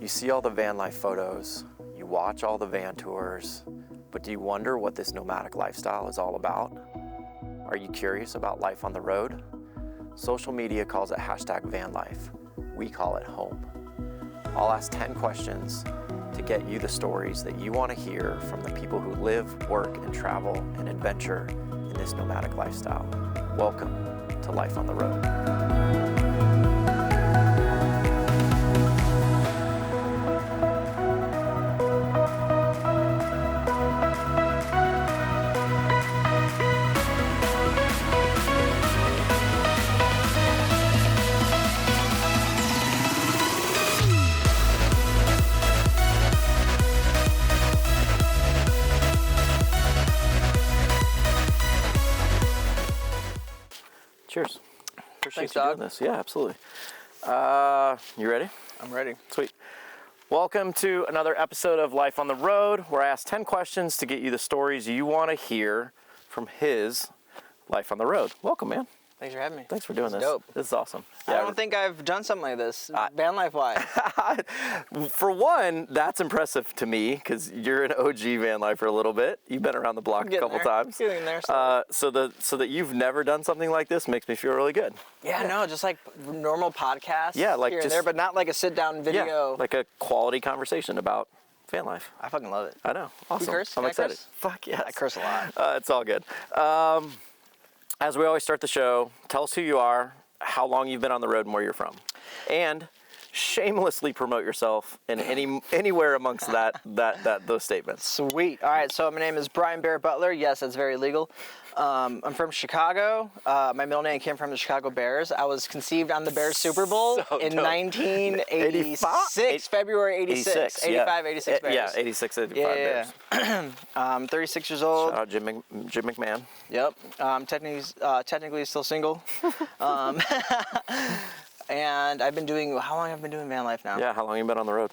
You see all the van life photos, you watch all the van tours, but do you wonder what this nomadic lifestyle is all about? Are you curious about life on the road? Social media calls it #vanlife. We call it home. I'll ask 10 questions to get you the stories that you want to hear from the people who live, work, and travel and adventure in this nomadic lifestyle. Welcome to Life on the Road. Cheers. Appreciate you doing this. Yeah, absolutely. You ready? I'm ready. Sweet. Welcome to another episode of Life on the Road, where I ask 10 questions to get you the stories you want to hear from his life on the road. Welcome, man. Thanks for having me. Thanks for doing this. Dope. This is awesome. I don't think I've done something like this, van life wise. For one, that's impressive to me because you're an OG van lifer a little bit. You've been around the block a couple times. Getting there. So that you've never done something like this makes me feel really good. Yeah, no, just like normal podcasts. Yeah, like here just and there, but not like a sit down video. Yeah, like a quality conversation about van life. I fucking love it. I know. Awesome. You curse? I'm Can I excited. curse? Fuck yes. I curse a lot. It's all good. As we always start the show, tell us who you are, how long you've been on the road, and where you're from, and shamelessly promote yourself in anywhere amongst those statements. Sweet. All right, so my name is Brian Bear Butler. Yes, that's very legal. I'm from Chicago. My middle name came from the Chicago Bears. I was conceived on the Bears Super Bowl in 1986, February 86. 85, 86 Bears. Yeah, 86, 85 Bears. I'm 36 years old. Shout out Jim McMahon. Yep. Technically still single. And I've been doing, how long have I been doing van life now? Yeah, how long have you been on the road?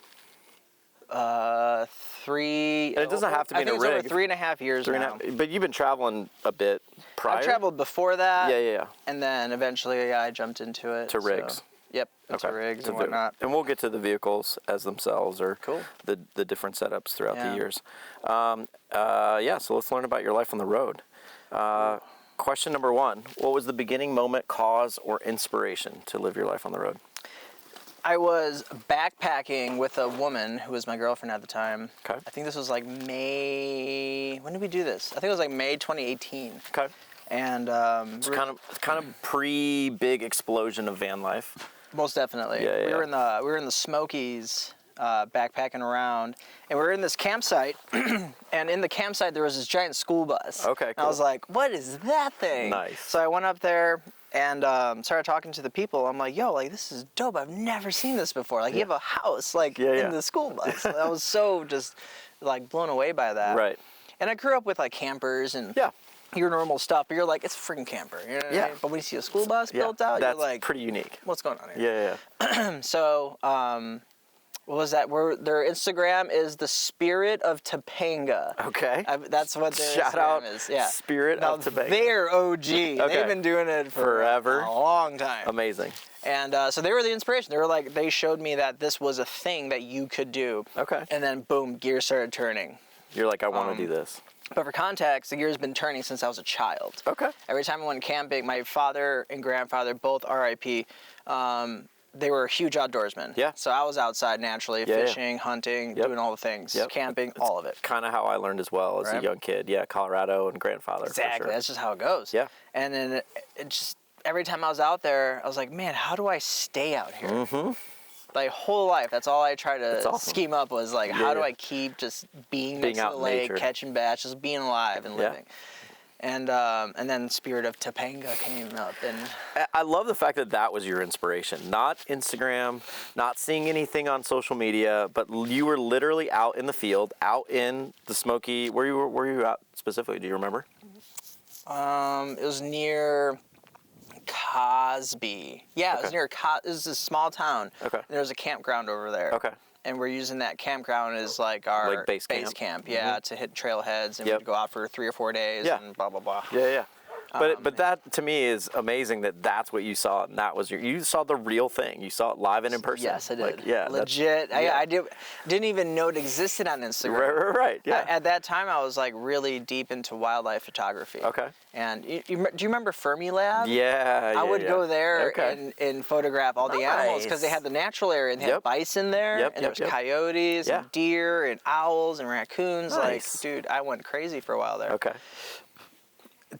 3. And it doesn't have to be in a rig. Over 3.5 years now. But you've been traveling a bit prior? I've traveled before that. Yeah. And then eventually I jumped into it. To rigs. So, yep, into rigs and whatnot. And we'll get to the vehicles as themselves or cool. the different setups throughout the years. So let's learn about your life on the road. Question number 1, what was the beginning moment, cause, or inspiration to live your life on the road? I was backpacking with a woman who was my girlfriend at the time. Okay. I think this was like May, when did we do this? I think it was like May 2018. Okay. And it's kind of pre-big explosion of van life. Most definitely. Yeah. We were in the Smokies, backpacking around, and we were in this campsite, and in the campsite there was this giant school bus. Okay, cool. And I was like, what is that thing? Nice. So I went up there and started talking to the people. I'm like, yo, like, this is dope. I've never seen this before. Like, you have a house, like, in the school bus. I was so just, like, blown away by that. Right. And I grew up with, like, campers and your normal stuff, but you're like, it's a freaking camper. You know what I mean? But when you see a school bus built out, that's you're like, pretty unique. What's going on here? Yeah. So, what was that? Their Instagram is the Spirit of Topanga. Okay. That's what their Shout Instagram out is. Yeah. Spirit of Topanga. They're OG. Okay. They've been doing it for forever. A long time. Amazing. And so they were the inspiration. They were like, they showed me that this was a thing that you could do. Okay. And then boom, gears started turning. You're like, I want to do this. But for context, the gears been turning since I was a child. Okay. Every time I went camping, my father and grandfather, both RIP, they were huge outdoorsmen. Yeah. So I was outside naturally, fishing, hunting, doing all the things, camping, all of it. Kind of how I learned as well as a young kid. Yeah, Colorado and grandfather. Exactly. For sure. That's just how it goes. Yeah. And then it just, every time I was out there, I was like, man, how do I stay out here? Mm-hmm. Like, whole life, that's all I tried to scheme up was like, how do I keep just being next to the lake, catching bass, just being alive and living. And then Spirit of Topanga came up, and I love the fact that was your inspiration. Not Instagram, not seeing anything on social media, but you were literally out in the field, out in the Smoky. Where you out specifically? Do you remember? It was near Cosby. Yeah, it was near it was a small town. Okay. And there was a campground over there. Okay. And we're using that campground as like our base camp. To hit trailheads, and we'd go out for 3 or 4 days and blah, blah, blah. Yeah. But that to me is amazing that that's what you saw, and that was you saw the real thing. You saw it live and in person. Yes, I did. Like, yeah, legit. I didn't even know it existed on Instagram. Right. Yeah. At that time, I was like really deep into wildlife photography. Okay. And do you remember Fermilab? Yeah. I would go there and photograph all the animals because they had the natural area and they had bison there, and there was coyotes and deer and owls and raccoons. Nice. Like, dude, I went crazy for a while there. Okay.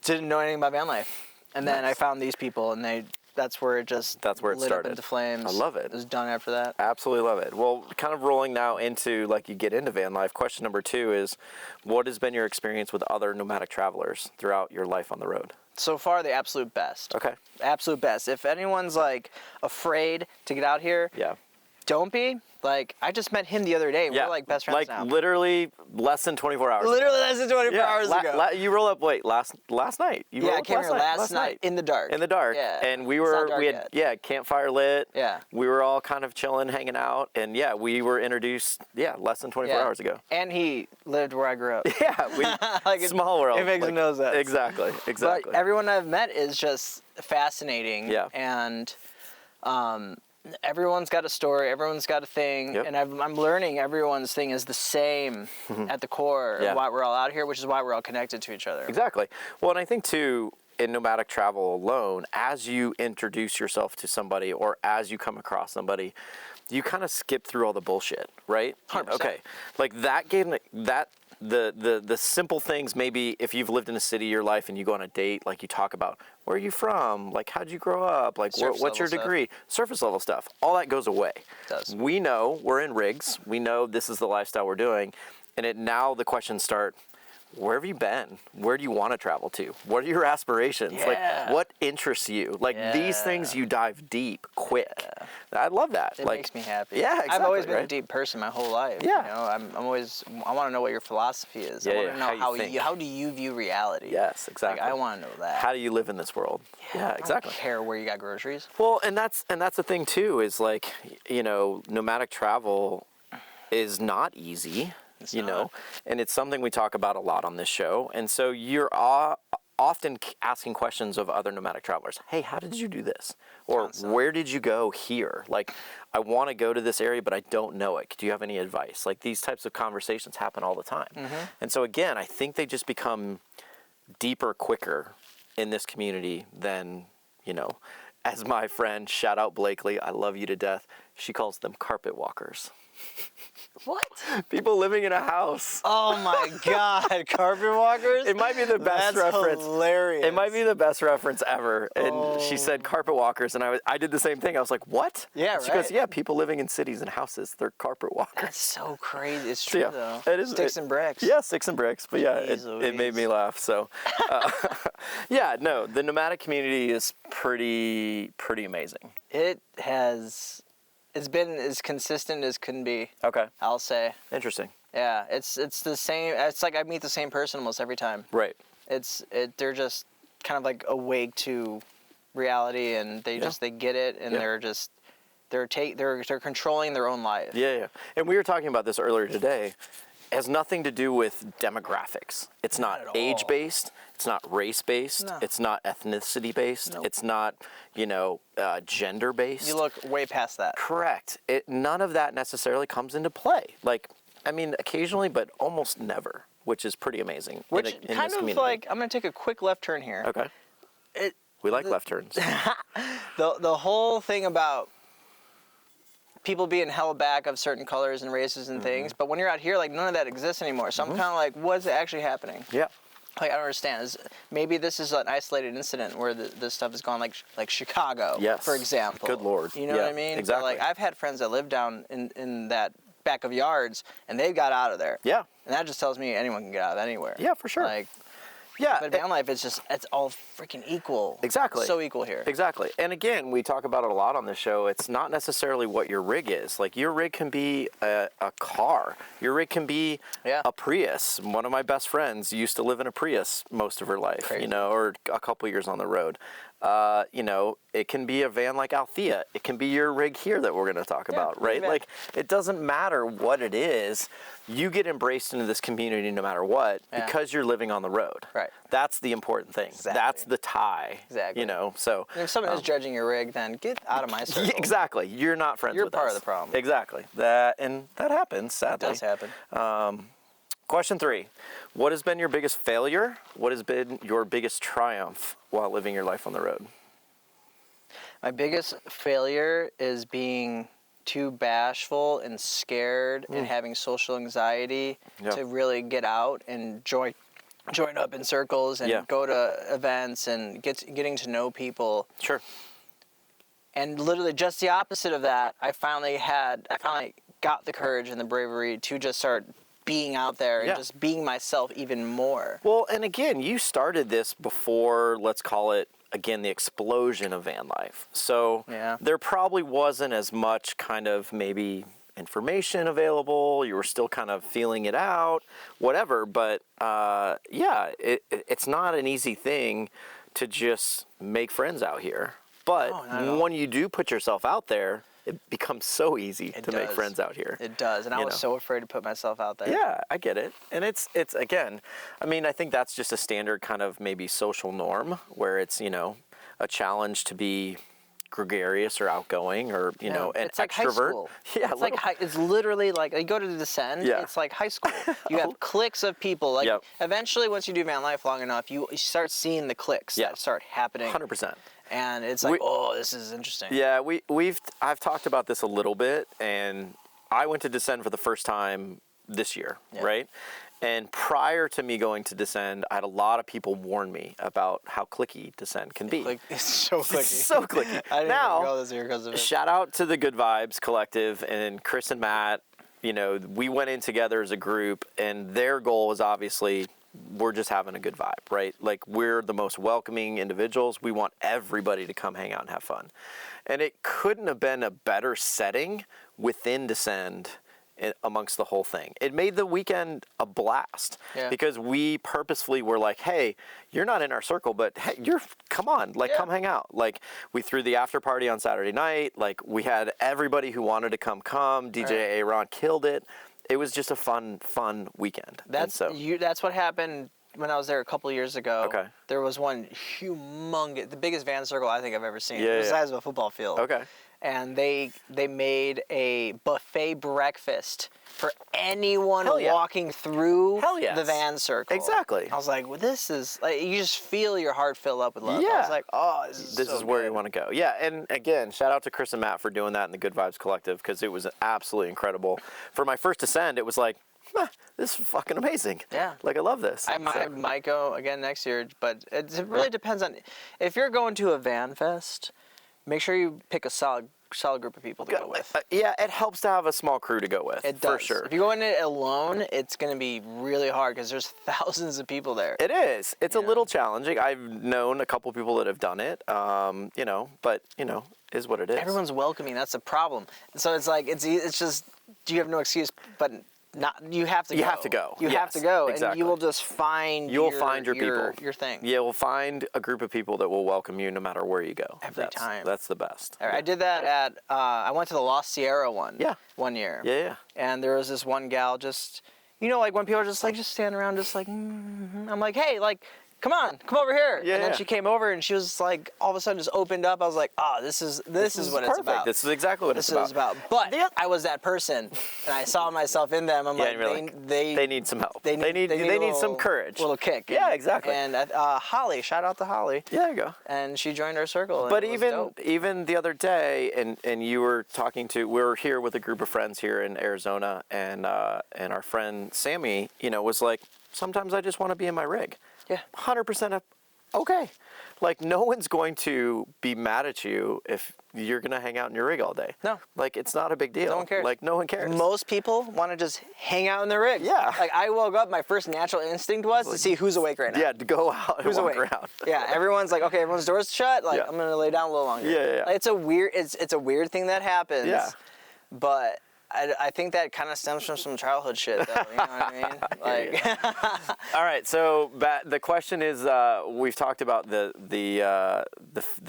Didn't know anything about van life, and then I found these people, and that's where it lit started. up into flames. I love it. It was done after that. Absolutely love it. Well, kind of rolling now into, like, you get into van life. Question number 2 is, what has been your experience with other nomadic travelers throughout your life on the road? So far, the absolute best. Okay. Absolute best. If anyone's like afraid to get out here, don't be. Like, I just met him the other day. We're like best friends now. Like literally less than 24 hours. Literally less than 24 hours ago. You roll up last night. I came here last night in the dark. In the dark. Yeah. And we had campfire lit. Yeah. We were all kind of chilling, hanging out, and we were introduced less than 24 hours ago. And he lived where I grew up. Like small world. It makes no sense. Exactly. But everyone I've met is just fascinating. Yeah. And everyone's got a story, everyone's got a thing, and I'm learning everyone's thing is the same at the core of why we're all out here, which is why we're all connected to each other. Exactly. Well, and I think too, in nomadic travel alone, as you introduce yourself to somebody or as you come across somebody, you kind of skip through all the bullshit, right? 100%. Okay. Like that game, the simple things, maybe if you've lived in a city your life and you go on a date, like you talk about, where are you from? Like, how'd you grow up? Like, what's your degree? Surface level stuff. All that goes away. It does. We know we're in rigs. We know this is the lifestyle we're doing. And now the questions start, where have you been? Where do you want to travel to? What are your aspirations? Yeah. Like, what interests you? Like, these things you dive deep, quick. Yeah. I love that. It makes me happy. Yeah, exactly. I've always been a deep person my whole life. Yeah. You know, I want to know what your philosophy is. I want to know how do you view reality? Yes, exactly. Like, I want to know that. How do you live in this world? Yeah, exactly. I don't care where you got groceries. Well, and that's the thing too, is like, you know, nomadic travel is not easy. You know, and it's something we talk about a lot on this show. And so you're often asking questions of other nomadic travelers. Hey, how did you do this? Or where did you go here? Like, I want to go to this area, but I don't know it. Do you have any advice? Like, these types of conversations happen all the time. And so again, I think they just become deeper, quicker in this community than, you know, as my friend, shout out Blakely, I love you to death, she calls them carpet walkers. What? People living in a house. Oh my God, carpet walkers? It might be the best reference. That's hilarious. It might be the best reference ever. And she said carpet walkers, and I did the same thing. I was like, what? Yeah, and she goes, yeah, people living in cities and houses, they're carpet walkers. That's so crazy. It's true, though. It is, sticks and bricks. Yeah, sticks and bricks. But yeah, it made me laugh. So, yeah, no, the nomadic community is pretty amazing. It's been as consistent as can be. Okay. I'll say. Interesting. Yeah, it's the same. It's like I meet the same person almost every time. Right. They're just kind of like awake to reality, and they get it, and they're controlling their own life. Yeah. And we were talking about this earlier today. It has nothing to do with demographics. It's not age-based. It's not race-based. No. It's not ethnicity-based. Nope. It's not, gender-based. You look way past that. Correct. None of that necessarily comes into play. Like, I mean, occasionally, but almost never, which is pretty amazing. Which in kind this of community. like, I'm going to take a quick left turn here. Okay. We like left turns. The whole thing about people being held back of certain colors and races and things, but when you're out here, like, none of that exists anymore. So I'm kind of like, what's actually happening? Yeah. Like, I don't understand. Maybe this is an isolated incident where this stuff has gone, like Chicago, for example. Good Lord. You know what I mean? Exactly. But, like, I've had friends that live down in that back of yards, and they got out of there. Yeah. And that just tells me anyone can get out of anywhere. Yeah, for sure. Like, yeah. But van life, it's all freaking equal. Exactly. So equal here. Exactly. And again, we talk about it a lot on this show. It's not necessarily what your rig is. Like, your rig can be a car. Your rig can be a Prius. One of my best friends used to live in a Prius most of her life, or a couple years on the road. You know, it can be a van like Althea. It can be your rig here that we're going to talk about, right? Like, it doesn't matter what it is. You get embraced into this community no matter what because you're living on the road. Right. That's the important thing. Exactly. That's the tie. Exactly. You know, so. And if someone is judging your rig, then get out of my circle. Exactly. You're not friends with us. You're part of the problem. Exactly. That happens, sadly. It does happen. Question 3. What has been your biggest failure? What has been your biggest triumph while living your life on the road? My biggest failure is being too bashful and scared and having social anxiety to really get out and join up in circles and go to events and getting to know people. Sure. And literally just the opposite of that, I finally got the courage and the bravery to just start being out there and just being myself even more. Well, and again, you started this before, let's call it, again, the explosion of van life. So there probably wasn't as much kind of maybe information available. You were still kind of feeling it out, whatever. But it's not an easy thing to just make friends out here. But when you do put yourself out there, it becomes so easy to make friends out here. It does, and I was so afraid to put myself out there. Yeah, I get it. And it's again, I mean, I think that's just a standard kind of maybe social norm where it's, you know, a challenge to be gregarious or outgoing or, you know, an it's like extrovert. High school. Yeah, it's literally like, you go to Descend, it's like high school. You have cliques of people. Like eventually, once you do van life long enough, you start seeing the cliques that start happening. 100%. And it's like, oh, this is interesting. Yeah, I've talked about this a little bit, and I went to Descend for the first time this year, right? And prior to me going to Descend, I had a lot of people warn me about how cliquey Descend can be. It's so cliquey. It's so cliquey. I didn't even go this year because of it. Shout out to the Good Vibes Collective and Chris and Matt. You know, we went in together as a group, and their goal was obviously, we're just having a good vibe, right? Like, we're the most welcoming individuals. We want everybody to come hang out and have fun. And it couldn't have been a better setting within Descend amongst the whole thing. It made the weekend a blast because we purposefully were like, hey, you're not in our circle, but hey, come on, like, come hang out. Like, we threw the after party on Saturday night. Like, we had everybody who wanted to come. DJ Aaron killed it. It was just a fun weekend. That's what happened when I was there a couple of years ago. Okay. There was one humongous, the biggest van circle I think I've ever seen. It was the size of a football field. Okay. And they made a buffet breakfast for anyone walking through the van circle. Exactly. I was like, well, this is, like, you just feel your heart fill up with love. I was like, oh, this is where you want to go. Yeah, and again, shout out to Chris and Matt for doing that in the Good Vibes Collective because it was absolutely incredible. For my first Descend, it was like, this is fucking amazing. Yeah. Like, I love this. I might go again next year, but it really depends on, if you're going to a van fest, make sure you pick a solid group of people to go with. Yeah, it helps to have a small crew to go with. It does. For sure. If you go in it alone, it's going to be really hard because there's thousands of people there. It is. It's a little challenging. I've known a couple people that have done it, you know, but, you know, is what it is. Everyone's welcoming. That's the problem. So it's like, it's just, you have no excuse, but you have to go. You have to go. You have to go, and you will just find your people. Your thing. Yeah, we'll find a group of people that will welcome you no matter where you go. Every time. That's the best. I did that at, I went to the Lost Sierra one year. Yeah. And there was this one gal just, you know, like when people are just standing around just like, I'm like, hey, like, come over here. And then she came over and she was like, all of a sudden just opened up. I was like, oh, this is what it's about. This is exactly what it's about. But I was that person, and I saw myself in them. I'm like, they need some help. They need some courage. Little kick. Yeah, exactly. And Holly, shout out to Holly. Yeah, there you go. And she joined our circle. But even the other day, and you were talking to, we were here with a group of friends here in Arizona, and our friend Sammy, you know, was like, sometimes I just want to be in my rig. Yeah, 100% okay. Like, no one's going to be mad at you if you're going to hang out in your rig all day. No. Like, it's not a big deal. No one cares. Like, no one cares. Most people want to just hang out in their rig. Yeah. Like, I woke up, my first natural instinct was to see who's awake right now. Yeah, to go out and walk around. Yeah, everyone's like, okay, everyone's doors shut. Like, I'm going to lay down a little longer. Yeah. Like, it's a weird thing that happens. Yeah. But I think that kind of stems from some childhood shit, though. You know what I mean? Like, all right. So the question is, we've talked about the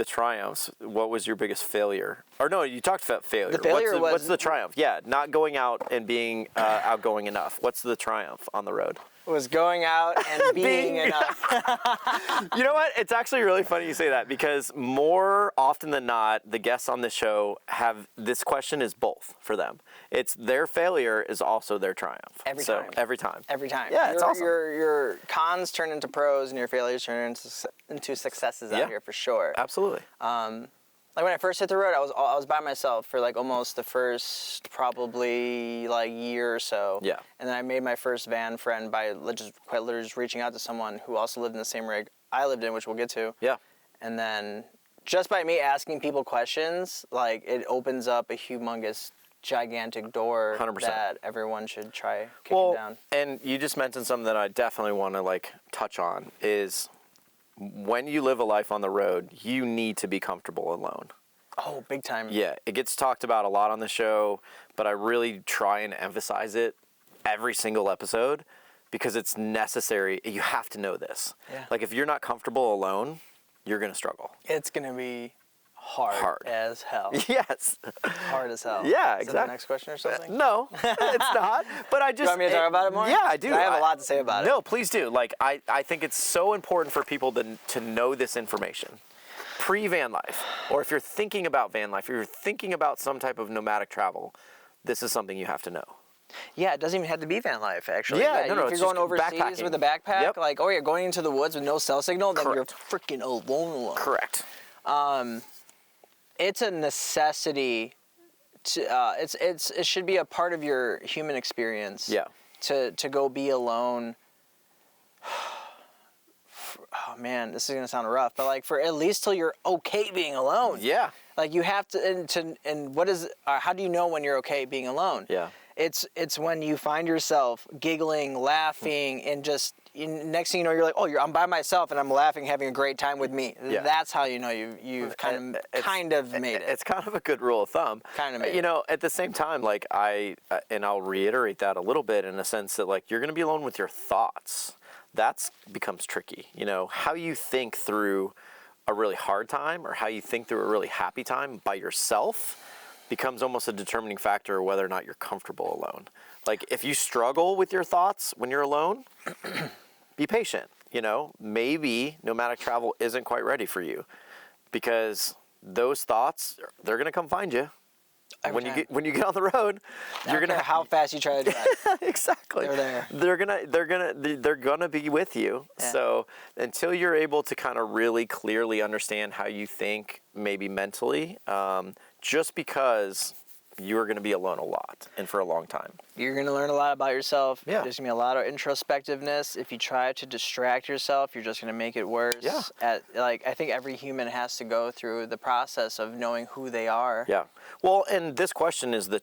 triumphs. What was your biggest failure? Or no, you talked about failure. The failure what's the triumph? Yeah, not going out and being outgoing enough. What's the triumph on the road? Was going out and being enough. You know what? It's actually really funny you say that, because more often than not, the guests on this show have this question is both for them. It's their failure is also their triumph. Every time. Every time. Every time. Yeah, it's awesome. Your cons turn into pros and your failures turn into successes out here for sure. Absolutely. Like when I first hit the road, I was by myself for like almost the first probably like year or so. Yeah. And then I made my first van friend by quite literally just reaching out to someone who also lived in the same rig I lived in, which we'll get to. Yeah. And then just by me asking people questions, like it opens up a humongous, gigantic door 100%. that everyone should try kicking down. And you just mentioned something that I definitely want to like touch on is, when you live a life on the road, you need to be comfortable alone. Oh, big time. Yeah, it gets talked about a lot on the show, but I really try and emphasize it every single episode because it's necessary. You have to know this. Yeah. Like if you're not comfortable alone, you're going to struggle. It's going to be hard as hell. Yes. Hard as hell. Yeah, Is exactly. that the next question or something? No, it's not. But I just... Do you want me to talk about it more? Yeah, I do. I have a lot to say about it. No, please do. Like, I think it's so important for people to know this information. Pre-van life, or if you're thinking about van life, if you're thinking about some type of nomadic travel, this is something you have to know. Yeah, it doesn't even have to be van life, actually. Yeah, no, if it's you're going just overseas backpacking. with a backpack, Yep. like, you're going into the woods with no cell signal, then Correct. you're freaking alone. Correct. It's a necessity. It should be a part of your human experience. Yeah. To go be alone. Oh man, this is gonna sound rough, but like for at least till you're okay being alone. Yeah. Like you have to, and what is? How do you know when you're okay being alone? Yeah. It's when you find yourself giggling, laughing, and just next thing you know, you're like, I'm by myself and I'm laughing, having a great time with me. Yeah. That's how you know you've kind of made it. It's kind of a good rule of thumb. Kind of made it. You know, at the same time, like and I'll reiterate that a little bit in a sense that like you're going to be alone with your thoughts. That becomes tricky. You know, how you think through a really hard time or how you think through a really happy time by yourself becomes almost a determining factor of whether or not you're comfortable alone. Like if you struggle with your thoughts when you're alone, be patient. You know, maybe nomadic travel isn't quite ready for you because those thoughts, they're going to come find you. When you get on the road, you're gonna how fast you try to drive. Exactly. They're there. They're gonna be with you. Yeah. So until you're able to kind of really clearly understand how you think, maybe mentally, just because you're going to be alone a lot and for a long time. You're going to learn a lot about yourself. Yeah. There's going to be a lot of introspectiveness. If you try to distract yourself, you're just going to make it worse. Yeah. I think every human has to go through the process of knowing who they are. Yeah. Well, and this question is the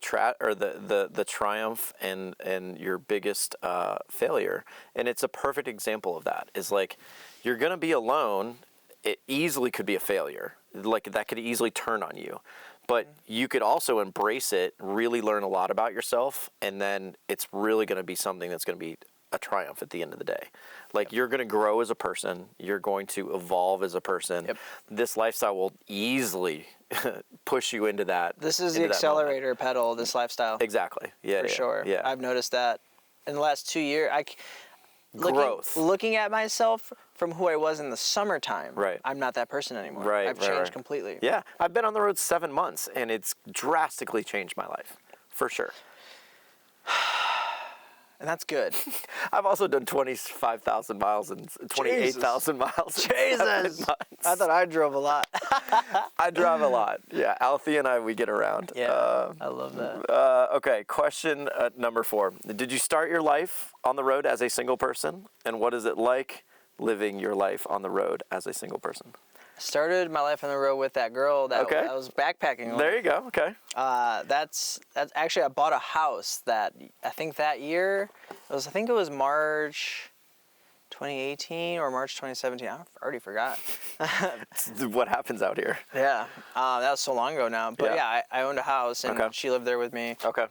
triumph and your biggest failure. And it's a perfect example of that. Is like, you're going to be alone. It easily could be a failure. Like that could easily turn on you. But you could also embrace it, really learn a lot about yourself, and then it's really going to be something that's going to be a triumph at the end of the day. Like you're going to grow as a person. You're going to evolve as a person. Yep. This lifestyle will easily push you into that. This is the accelerator pedal, this lifestyle. Exactly. Yeah. For sure. Yeah. I've noticed that in the last 2 years. Growth. Looking at myself from who I was in the summertime, right. I'm not that person anymore. Right, I've changed completely. Yeah, I've been on the road 7 months, and it's drastically changed my life, for sure. And that's good. I've also done 25,000 miles and 28,000 miles. Jesus! I thought I drove a lot. I drive a lot. Yeah, Alfie and we get around. Yeah, I love that. Okay, question number 4. Did you start your life on the road as a single person? And what is it like living your life on the road as a single person? Started my life on the road with that girl that I was backpacking with. There you go. Okay. That's actually, I bought a house that I think that year it was March 2018 or March 2017. I already forgot. What happens out here? Yeah, that was so long ago now. But yeah, I owned a house and she lived there with me. Okay.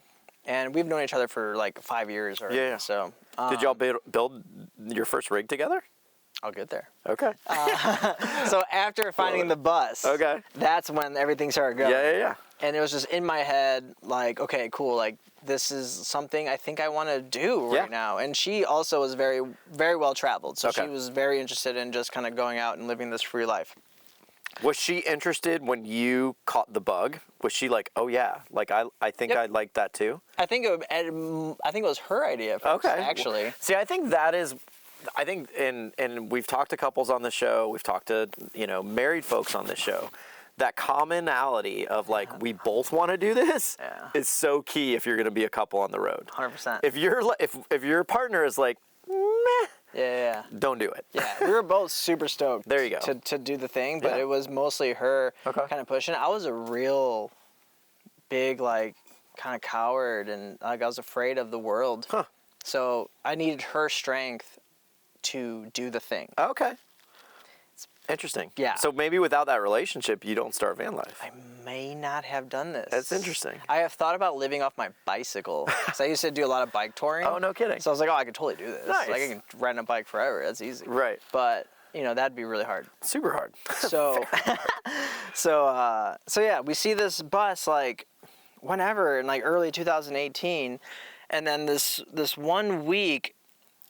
And we've known each other for like 5 years already. Yeah. So did y'all build your first rig together? I'll get there. Okay. So after finding the bus, okay, that's when everything started going. Yeah. And it was just in my head, like, okay, cool, like this is something I think I want to do right now. And she also was very, very well traveled, so she was very interested in just kind of going out and living this free life. Was she interested when you caught the bug? Was she like, oh yeah, like I think I like that too? I think it was her idea first, actually. See, I think that is. I think, and we've talked to couples on the show, we've talked to, married folks on this show. That commonality of like, we both want to do this is so key if you're going to be a couple on the road. 100%. If your partner is like, meh, don't do it. Yeah, we were both super stoked. There you go. To do the thing, but it was mostly her kind of pushing. I was a real big, like, kind of coward, and like I was afraid of the world. Huh. So I needed her strength to do the thing. Okay. Interesting. Yeah. So maybe without that relationship, you don't start van life. I may not have done this. That's interesting. I have thought about living off my bicycle. Because I used to do a lot of bike touring. Oh, no kidding. So I was like, oh, I could totally do this. Nice. Like, I can ride on a bike forever. That's easy. Right. But, that'd be really hard. Super hard. So, so yeah, we see this bus, like, whenever, in, like, early 2018. And then this 1 week,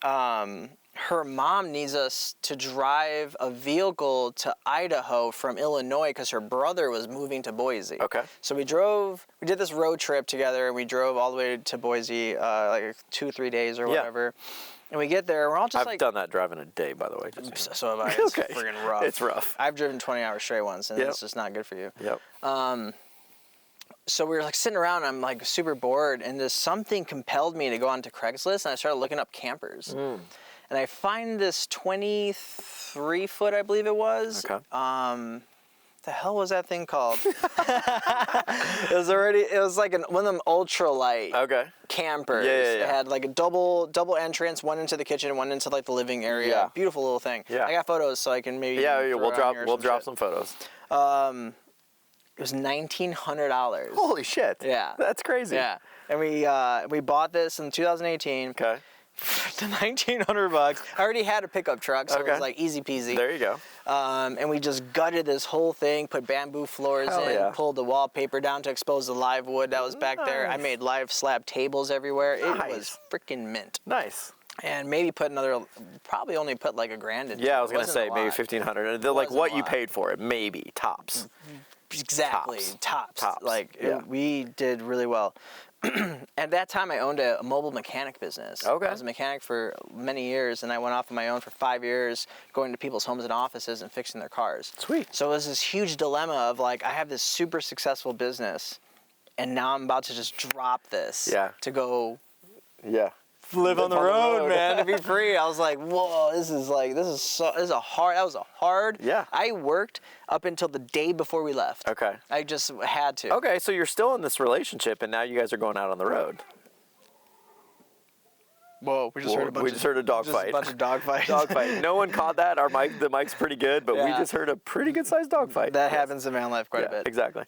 her mom needs us to drive a vehicle to Idaho from Illinois because her brother was moving to Boise. Okay. So we did this road trip together, and we drove all the way to Boise, like 2-3 days or whatever. And we get there, we're all just I've done that driving a day, by the way. So have I. It's friggin' rough. It's rough. I've driven 20 hours straight once, and it's just not good for you. Yep. So we were like sitting around, I'm like super bored, and just something compelled me to go onto Craigslist, and I started looking up campers. And I find this 23-foot, I believe it was. Okay. The hell was that thing called? It was like one of them ultralight campers. Yeah. It had like a double entrance, one into the kitchen, one into like the living area. Yeah. Beautiful little thing. Yeah. I got photos, so I can maybe. We'll drop some photos. It was $1,900. Holy shit. Yeah. That's crazy. Yeah. And we bought this in 2018. Okay. For $1,900. I already had a pickup truck, so it was like easy peasy. There you go. And we just gutted this whole thing, put bamboo floors in, pulled the wallpaper down to expose the live wood that was back there. I made live slab tables everywhere. It was freaking mint. Nice. And maybe probably only put like $1,000 in. Yeah, I was gonna say maybe $1,500. Like what you paid for it, maybe tops. Exactly, tops. Like we did really well. At that time, I owned a mobile mechanic business. Okay. I was a mechanic for many years, and I went off on my own for 5 years, going to people's homes and offices and fixing their cars. Sweet. So it was this huge dilemma of like, I have this super successful business, and now I'm about to just drop this to go live on the road, man, to be free. I was like, whoa, that was a hard. Yeah. I worked up until the day before we left. Okay. I just had to. Okay, so you're still in this relationship, and now you guys are going out on the road. Whoa, we just heard a dog fight. Just a bunch of dog fights. Dog fight. No one caught that. The mic's pretty good, but we just heard a pretty good sized dog fight. That happens in van life quite a bit. Exactly.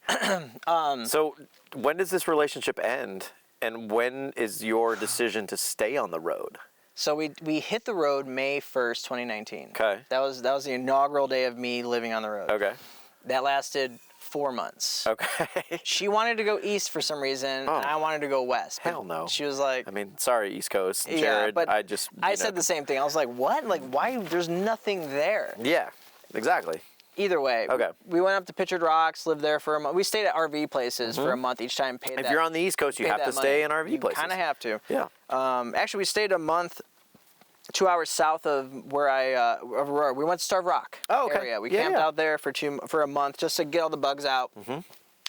So when does this relationship end? And when is your decision to stay on the road? So we hit the road May 1st, 2019. Okay. That was the inaugural day of me living on the road. Okay. That lasted 4 months. Okay. She wanted to go east for some reason, and I wanted to go west. Hell no. She was like... I mean, sorry, East Coast, Jared. But I said the same thing. I was like, what? Like, why? There's nothing there. Yeah, exactly. Either way, we went up to Pictured Rocks, lived there for a month. We stayed at RV places for a month each time. If you're on the East Coast, you have to stay in RV places. You kind of have to. Yeah. Actually, we stayed a month, 2 hours south of where we went to Starved Rock area. We camped out there for a month just to get all the bugs out.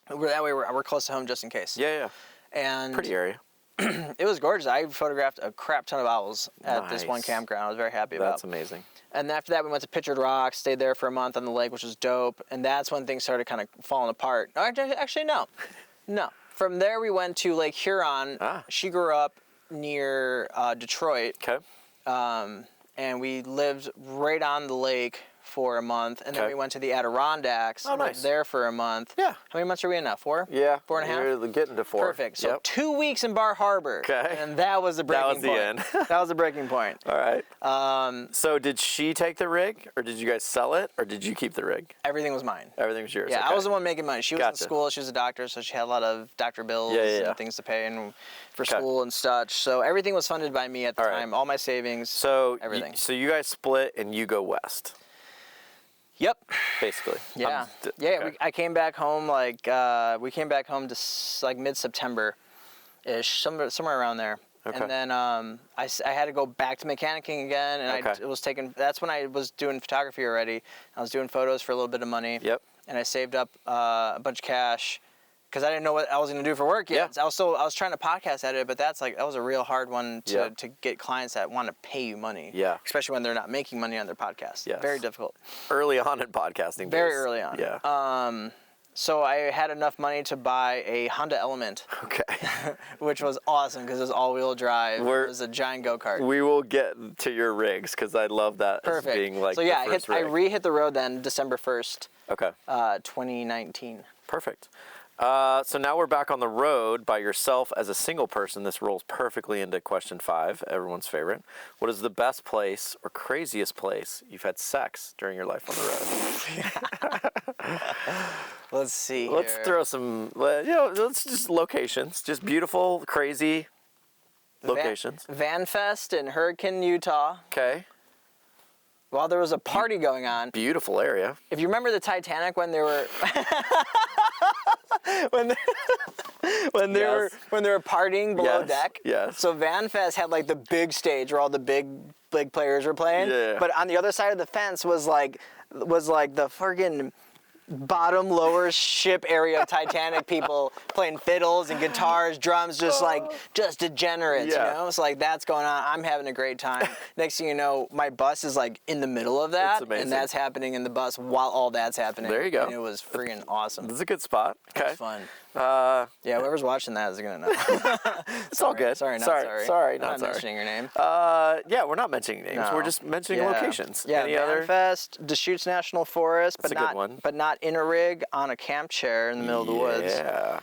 That way we're close to home just in case. Yeah. And pretty area. It was gorgeous. I photographed a crap ton of owls at this one campground. I was very happy about. That's amazing. And after that, we went to Pictured Rocks, stayed there for a month on the lake, which was dope. And that's when things started kind of falling apart. Actually, no. No. From there, we went to Lake Huron. She grew up near Detroit. Okay. And we lived right on the lake for a month, and then we went to the Adirondacks. Oh, nice. There for a month. Yeah. How many months are we in now? 4? Yeah. 4.5? We're getting to 4. Perfect. So 2 weeks in Bar Harbor. Okay. And that was the breaking point. That was the end. That was the breaking point. All right. So did she take the rig, or did you guys sell it, or did you keep the rig? Everything was mine. Everything was yours. Yeah, okay. I was the one making money. She was in school. She was a doctor, so she had a lot of doctor bills and things to pay and for school and such. So everything was funded by me at the time. All my savings. So everything. So you guys split, and you go west. Yep. Basically. Yeah. I came back home we came back home to like mid-September-ish, somewhere around there. Okay. And then I had to go back to mechanicking again, and that's when I was doing photography already. I was doing photos for a little bit of money. Yep. And I saved up a bunch of cash because I didn't know what I was going to do for work yet. Yeah. I was trying to podcast edit, but that was a real hard one to get clients that want to pay you money. Yeah. Especially when they're not making money on their podcast. Yes. Very difficult. Early on in podcasting. Very early on. Yeah. So I had enough money to buy a Honda Element. Okay. Which was awesome because it was all-wheel drive. It was a giant go-kart. We will get to your rigs because I love that. Perfect. As being like I re-hit the road then December 1st. Okay. 2019. Perfect. So now we're back on the road by yourself as a single person. This rolls perfectly into question 5, everyone's favorite. What is the best place or craziest place you've had sex during your life on the road? Let's see. Let's throw some, let's just locations, just beautiful, crazy locations. Van Fest in Hurricane, Utah. Okay. While there was a party going on. Beautiful area. If you remember the Titanic when they were when they were partying below deck. Yes. So Van Fest had like the big stage where all the big players were playing. Yeah. But on the other side of the fence was like the friggin' bottom lower ship area of Titanic people playing fiddles and guitars, drums, just degenerates, you know? So like that's going on. I'm having a great time. Next thing you know, my bus is like in the middle of that, and that's happening in the bus while all that's happening. There you go. And it was freaking awesome. This is a good spot. Okay. It was fun. Yeah, whoever's watching that is gonna know. It's all good. Sorry, not sorry. Sorry, not mentioning your name. Yeah, we're not mentioning names. No. We're just mentioning locations. Yeah, Van Fest, Deschutes National Forest, but not in a rig, on a camp chair in the middle of the woods. Yeah.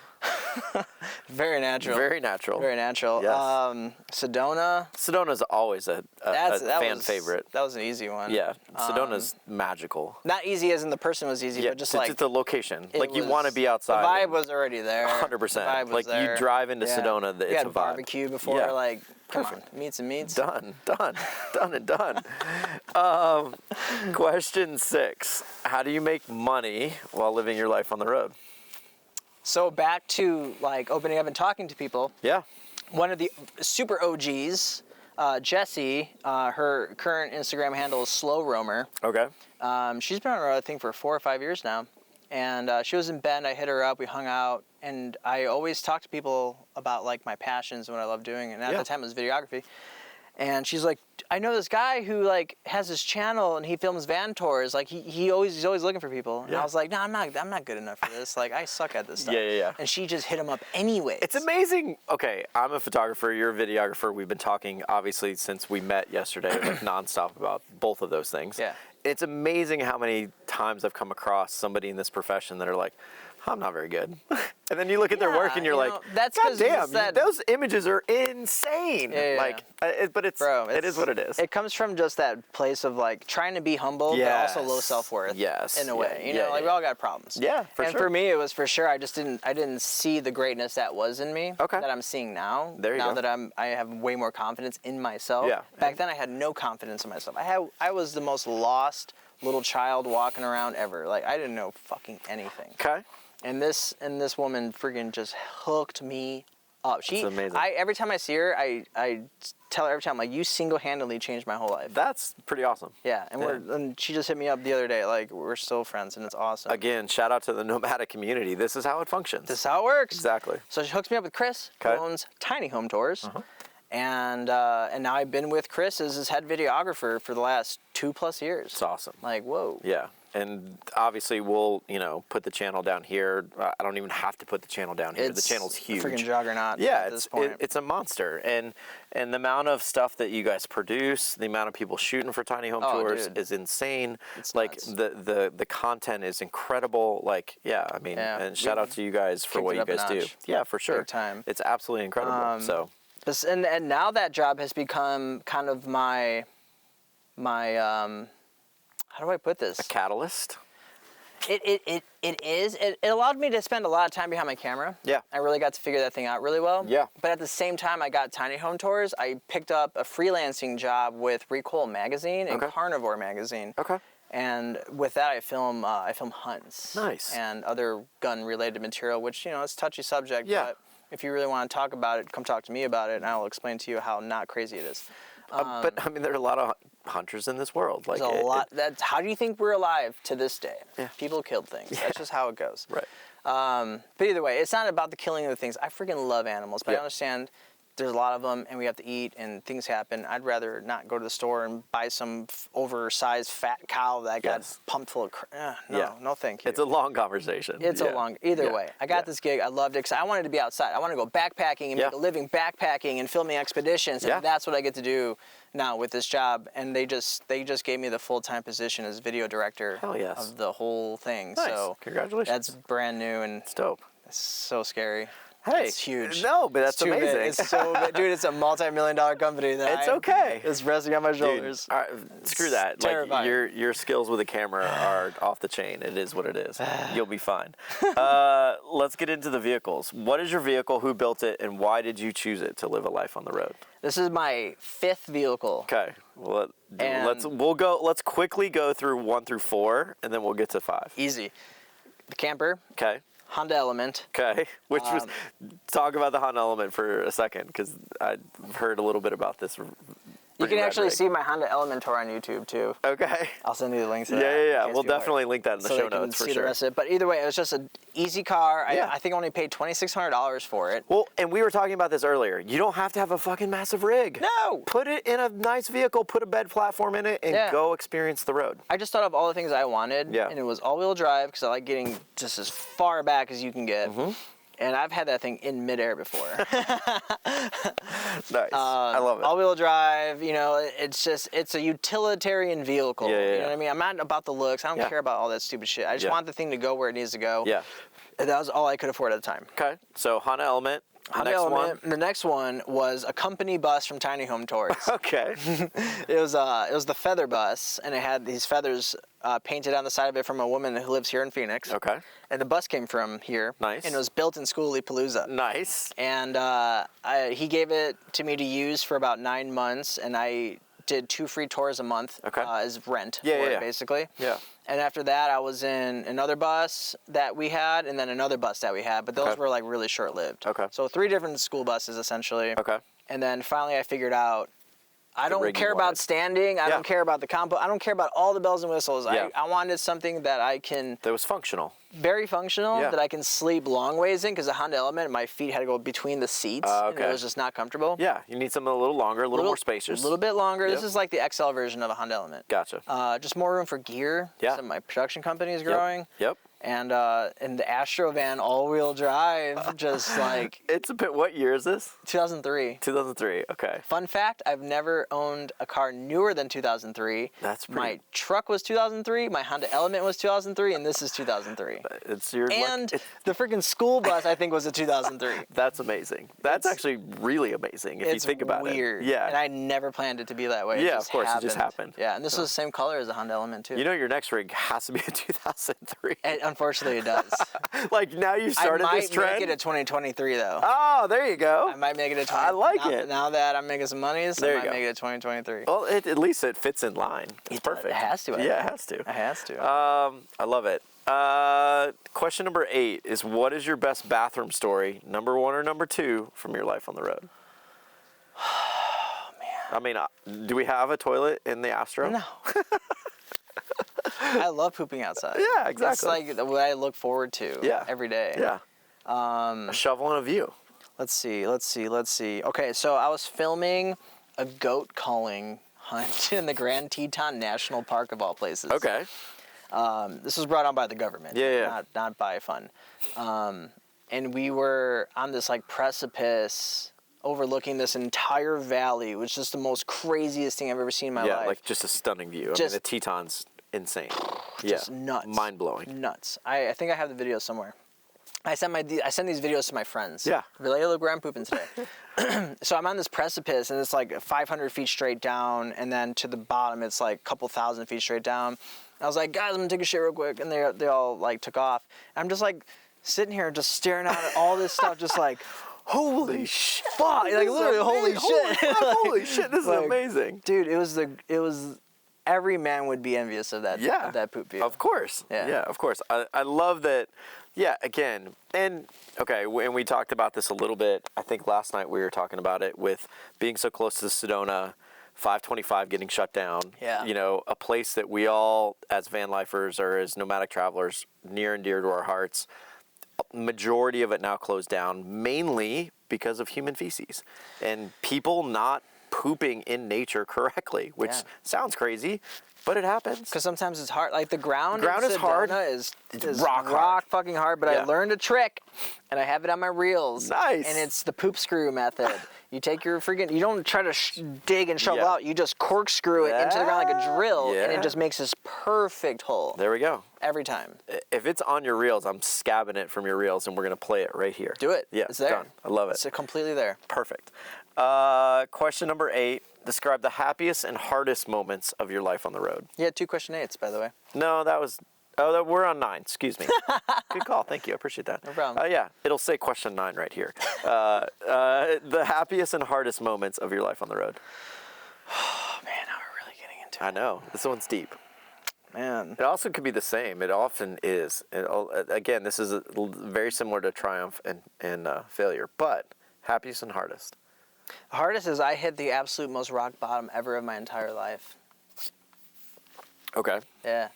Very natural. Very natural. Very natural. Yes. Sedona. Sedona's always a fan favorite. That was an easy one. Yeah. Sedona's magical. Not easy as in the person was easy, but just the location. Like you want to be outside. The vibe was already there. 100%. Like you drive into Sedona, it's a vibe. We had barbecue before, like come on, meats and meats. Done and done. Question 6. How do you make money while living your life on the road? So back to like opening up and talking to people. Yeah. One of the super OGs, Jessie, her current Instagram handle is Slow Roamer. Okay. She's been on the road, I think, for 4 or 5 years now. And she was in Bend. I hit her up. We hung out. And I always talk to people about like my passions and what I love doing. And at the time it was videography. And she's like, I know this guy who like has his channel and he films van tours. Like he's always looking for people. And I was like, no, I'm not good enough for this. Like I suck at this stuff. Yeah. And she just hit him up anyway. It's amazing. Okay, I'm a photographer. You're a videographer. We've been talking obviously since we met yesterday, like nonstop about both of those things. Yeah. It's amazing how many times I've come across somebody in this profession that are like, I'm not very good. And then you look at their work and you're like, God damn, those images are insane. But it is what it is. It comes from just that place of like trying to be humble, but also low self-worth. Yes. In a way, you know, like we all got problems. Yeah, for sure. And for me, it was for sure. I didn't see the greatness that was in me. Okay. That I'm seeing now. Now that I have way more confidence in myself. Yeah. Back then, I had no confidence in myself. I was the most lost little child walking around ever. Like I didn't know fucking anything. Okay. And this woman friggin' just hooked me up. That's amazing. Every time I see her, I tell her every time, like, you single-handedly changed my whole life. That's pretty awesome. Yeah, and she just hit me up the other day. Like, we're still friends, and it's awesome. Again, shout out to the nomadic community. This is how it functions. This is how it works. Exactly. So she hooks me up with Chris, who owns Tiny Home Tours. And now I've been with Chris as his head videographer for the last 2+ years. It's awesome. Like, whoa. Yeah. And obviously we'll, put the channel down here. I don't even have to put the channel down here. The channel's huge. Freaking juggernaut. Yeah, at this point. It's a monster. And the amount of stuff that you guys produce, the amount of people shooting for tiny home tours is insane. It's like nuts. the content is incredible. Like, and shout out to you guys for what you guys do. Yeah, for sure. Big time. It's absolutely incredible. And now that job has become kind of my how do I put this? A catalyst? It is. It allowed me to spend a lot of time behind my camera. Yeah. I really got to figure that thing out really well. Yeah. But at the same time I got tiny home tours, I picked up a freelancing job with Recoil Magazine and Carnivore Magazine. Okay. And with that I film hunts. Nice. And other gun related material, which, it's a touchy subject, yeah. but if you really want to talk about it, come talk to me about it and I'll explain to you how not crazy it is. But I mean, there are a lot of hunters in this world. Like there's a lot. That's how do you think we're alive to this day? Yeah. People killed things. Yeah. That's just how it goes. Right. But either way, it's not about the killing of the things. I freaking love animals, but I understand there's a lot of them, and we have to eat, and things happen. I'd rather not go to the store and buy some oversized fat cow that got pumped full of no, thank you. It's a long conversation. It's a long, either way. I got this gig, I loved it, because I wanted to be outside. I want to go backpacking and make a living backpacking and filming expeditions, and that's what I get to do now with this job. And they just gave me the full-time position as video director of the whole thing. Nice. So congratulations. that's brand new, and it's dope. It's so scary. Hey, it's huge. No, but that's amazing. Big. It's so big. Dude, it's a multi-million-dollar company that it's resting on my shoulders. Dude, all right, screw that. Like your skills with a camera are off the chain. It is what it is. You'll be fine. Let's get into the vehicles. What is your vehicle? Who built it? And why did you choose it to live a life on the road? This is my 5th vehicle. Okay. Well, let's quickly go through 1 through 4, and then we'll get to 5. Easy. The camper. Okay. Honda Element. Okay, which was, talk about the Honda Element for a second, because I've heard a little bit about this. You can actually see my Honda Element tour on YouTube too. Okay. I'll send you the links to that. Yeah. We'll definitely link that in the show notes for sure. The rest of it. But either way, it was just an easy car. I think I only paid $2,600 for it. Well, and we were talking about this earlier. You don't have to have a fucking massive rig. No. Put it in a nice vehicle, put a bed platform in it, and go experience the road. I just thought of all the things I wanted. Yeah. And it was all-wheel drive, because I like getting just as far back as you can get. Mm-hmm. And I've had that thing in midair before. Nice. I love it. All-wheel drive, it's a utilitarian vehicle. Yeah. You know what I mean? I'm not about the looks. I don't care about all that stupid shit. I just want the thing to go where it needs to go. Yeah. And that was all I could afford at the time. Okay. So Honda Element. The next one was a company bus from Tiny Home Tours. Okay. It was the feather bus, and it had these feathers painted on the side of it from a woman who lives here in Phoenix. Okay. And the bus came from here. Nice. And it was built in Schooley-Palooza. Nice. And he gave it to me to use for about 9 months, and I did 2 free tours a month as rent for it, basically. Yeah. And after that, I was in another bus that we had, and then another bus that we had, but those were like really short-lived. Okay. So 3 different school buses, essentially. Okay. And then finally I figured out, I don't care about standing, I don't care about the combo, I don't care about all the bells and whistles. I wanted something that I can... That was functional. Very functional, that I can sleep long ways in, because the Honda Element, my feet had to go between the seats, and it was just not comfortable. Yeah, you need something a little longer, a little more spacious. A little bit longer. Yep. This is like the XL version of a Honda Element. Gotcha. Just more room for gear. Yeah. So my production company is growing. Yep. And the Astro van all-wheel drive, just like... It's a bit... What year is this? 2003. 2003, okay. Fun fact, I've never owned a car newer than 2003. That's pretty... My truck was 2003, my Honda Element was 2003, and this is 2003. It's your... And the freaking school bus, I think, was a 2003. That's amazing. That's actually really amazing if you think about it. It's weird. Yeah. And I never planned it to be that way. Yeah, of course, it just happened. Yeah, and this was the same color as the Honda Element, too. You know your next rig has to be a 2003. And unfortunately, it does. Like, now you started this trend? I might make it a 2023, though. Oh, there you go. I might make it a 2023. I like it. Now that I'm making some money, so I might make it a 2023. Well, at least it fits in line. It's perfect. It has to. Yeah, it has to. It has to. I love it. Question number 8 is, what is your best bathroom story, number 1 or number 2, from your life on the road? Oh, man. I mean, do we have a toilet in the Astro? No. I love pooping outside. Yeah, exactly. It's like what I look forward to every day. Yeah. A shovel and a view. Let's see. Okay, so I was filming a goat calling hunt in the Grand Teton National Park of all places. Okay. This was brought on by the government. Yeah. Not by fun. And we were on this like precipice overlooking this entire valley. It was just the most craziest thing I've ever seen in my life. Yeah, like just a stunning view. I mean, the Teton's insane. Just nuts. Mind-blowing. Nuts. I think I have the video somewhere. I send these videos to my friends. Yeah. Be like, hey, look where I'm pooping today. So I'm on this precipice, and it's like 500 feet straight down, and then to the bottom, it's like a couple thousand feet straight down. I was like, guys, I'm gonna take a shit real quick, and they all like took off. And I'm just like sitting here, just staring out at all this stuff, just like, holy shit! Fuck! Like literally, holy shit! Holy shit! This is like, amazing, dude. It was. Every man would be envious of that. Yeah. Of that poop view. Of course. Yeah. Of course. I love that. Yeah. Again, and okay, and we talked about this a little bit. I think last night we were talking about it with being so close to Sedona, 525 getting shut down. Yeah. You know, a place that we all, as van lifers or as nomadic travelers, near and dear to our hearts. Majority of it now closed down, mainly because of human feces and people not pooping in nature correctly, which sounds crazy, but it happens. Because sometimes it's hard. Like the ground is hard. Is rock fucking hard. But I learned a trick, and I have it on my reels. Nice. And it's the poop screw method. You take your freaking. You don't try to dig and shovel out. You just corkscrew it into the ground like a drill, and it just makes this perfect hole. There we go. Every time. If it's on your reels, I'm scabbing it from your reels, and we're gonna play it right here. Do it. Yeah, it's there. Done. I love it. It's completely there. Perfect. Question number 8. Describe the happiest and hardest moments of your life on the road. You had 2 question 8s, by the way. No, that was. Oh, we're on 9. Excuse me. Good call. Thank you. I appreciate that. No problem. Yeah, it'll say question 9 right here. The happiest and hardest moments of your life on the road. Oh man, now we're really getting into it. I know. This one's deep. Man. It also could be the same. It often is. Again, this is very similar to triumph and failure, but happiest and hardest. The hardest is I hit the absolute most rock bottom ever of my entire life. Okay. Yeah.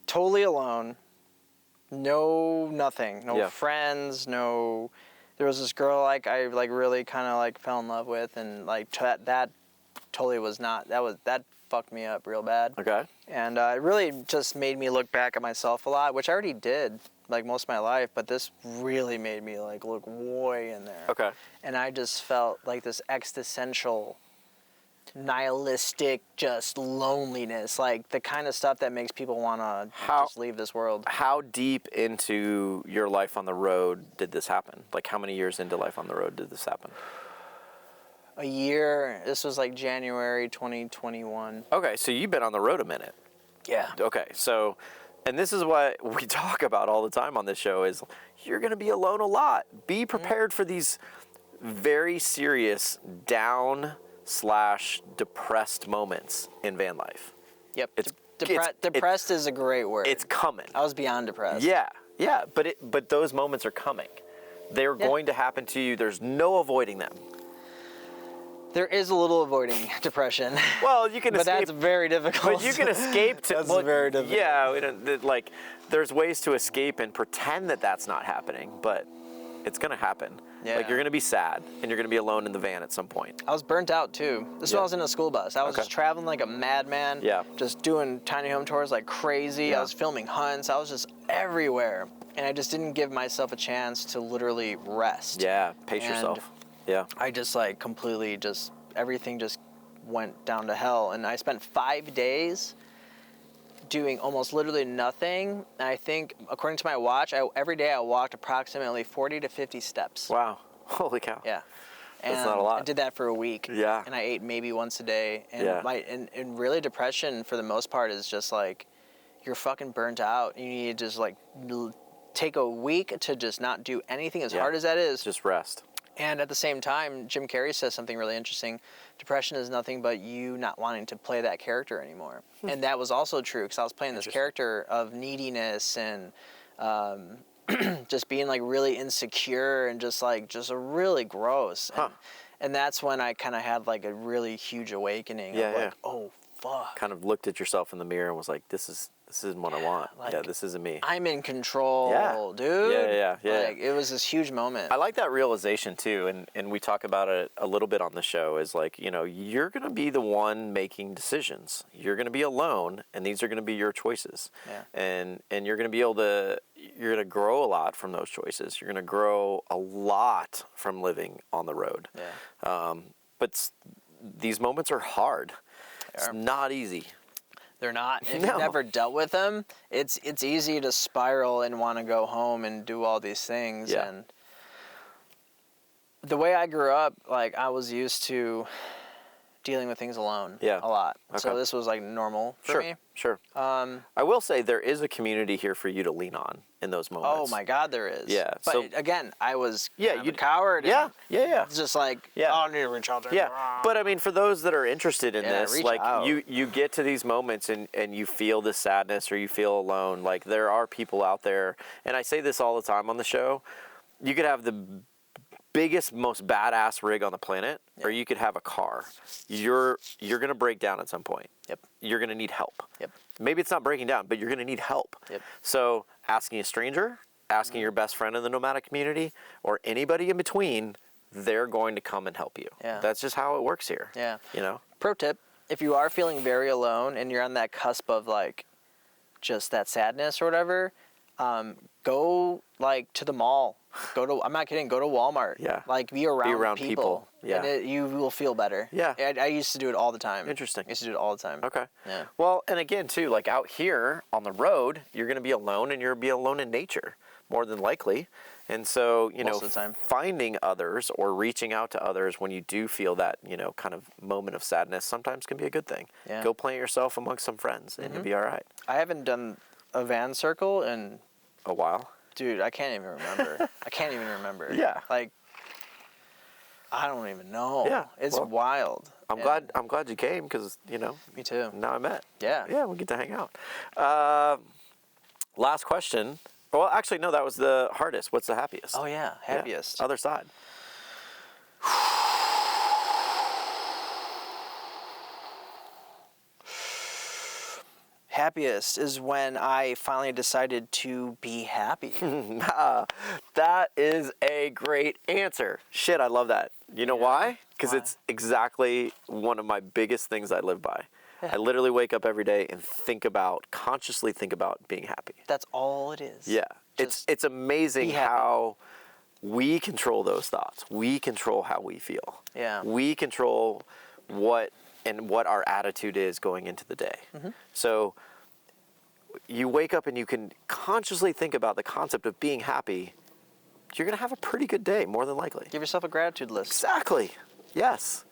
Totally alone. No nothing. No friends. No. There was this girl I really kind of fell in love with, and that totally was not. That fucked me up real bad. Okay. And it really just made me look back at myself a lot, which I already did most of my life, but this really made me look way in there. Okay. And I just felt like this existential, nihilistic, just loneliness, the kind of stuff that makes people want to just leave this world. How deep into your life on the road did this happen? How many years into life on the road did this happen? A year. This was January 2021. Okay, so you've been on the road a minute. Yeah. Okay, so, and this is what we talk about all the time on this show is you're going to be alone a lot. Be prepared for these very serious down/depressed moments in van life. Yep. Depressed is a great word. It's coming. I was beyond depressed. Yeah, but those moments are coming. They're going to happen to you. There's no avoiding them. There is a little avoiding depression. Well, you can but escape. But that's very difficult. But you can escape to. That's very difficult. Yeah, there's ways to escape and pretend that that's not happening, but it's gonna happen. Yeah. You're gonna be sad, and you're gonna be alone in the van at some point. I was burnt out too. This is when I was in a school bus. I was just traveling like a madman. Yeah. Just doing tiny home tours like crazy. Yeah. I was filming hunts. I was just everywhere, and I just didn't give myself a chance to literally rest. Yeah. Pace yourself. Yeah. I just completely everything just went down to hell. And I spent 5 days doing almost literally nothing. And I think, according to my watch, every day I walked approximately 40 to 50 steps. Wow. Holy cow. Yeah. That's not a lot. I did that for a week. Yeah. And I ate maybe once a day. And and really depression for the most part is just you're fucking burnt out. You need to just take a week to just not do anything as hard as that is. Just rest. And at the same time, Jim Carrey says something really interesting. Depression is nothing but you not wanting to play that character anymore. And that was also true because I was playing this character of neediness and just being really insecure and just really gross. And that's when I kind of had a really huge awakening of oh fuck. Kind of looked at yourself in the mirror and was like, this is this isn't what I want. Like, yeah, this isn't me. I'm in control, dude. Yeah. Like, it was this huge moment. I like that realization too, and we talk about it a little bit on the show, is like, you know, you're going to be the one making decisions. You're going to be alone, and these are going to be your choices. Yeah. And you're going to be able to, you're going to grow a lot from those choices. You're going to grow a lot from living on the road. Yeah. But these moments are hard. It's not easy. They're not. If you've never dealt with them, it's easy to spiral and want to go home and do all these things. Yeah. And the way I grew up, like, I was used to dealing with things alone a lot. Okay. So this was like normal for me. Sure. I will say there is a community here for you to lean on in those moments. Oh my God, there is. Yeah. But so, again, I was kind of a coward. Yeah. Just like, oh, I need to reach out there. Yeah. But I mean, for those that are interested in this, like out. you get to these moments and you feel the sadness or you feel alone. Like, there are people out there, and I say this all the time on the show. You could have the biggest, most badass rig on the planet, or you could have a car. You're going to break down at some point. Yep. You're going to need help. Yep. Maybe it's not breaking down, but you're going to need help. Yep. So asking a stranger, asking your best friend in the nomadic community, or anybody in between, they're going to come and help you. Yeah. That's just how it works here. Yeah. You know? Pro tip, if you are feeling very alone and you're on that cusp of like just that sadness or whatever, go like to the mall. I'm not kidding, go to Walmart. Yeah. Like, be around people. Yeah. And you will feel better. Yeah. I used to do it all the time. Interesting. I used to do it all the time. Okay. Yeah. Well, and again, too, like out here on the road, you're going to be alone, and you're going to be alone in nature, more than likely. And so, Most of the time. finding others or reaching out to others when you do feel that, kind of moment of sadness sometimes can be a good thing. Yeah. Go plant yourself amongst some friends, and you'll be all right. I haven't done a van circle in a while. Dude, I can't even remember. Yeah. Like, I don't even know. Yeah. It's wild. I'm glad you came, because, Me too. now I met. Yeah. Yeah, we get to hang out. Last question. Well, actually, no, that was the hardest. What's the happiest? Oh, yeah. Happiest. Yeah. Other side. Happiest is when I finally decided to be happy. That is a great answer. Shit, I love that. You know why? Because it's exactly one of my biggest things I live by. I literally wake up every day and consciously think about being happy. That's all it is. Yeah. It's amazing how we control those thoughts. We control how we feel. Yeah. We control what our attitude is going into the day. Mm-hmm. So you wake up and you can consciously think about the concept of being happy. You're going to have a pretty good day, more than likely. Give yourself a gratitude list. Exactly. Yes.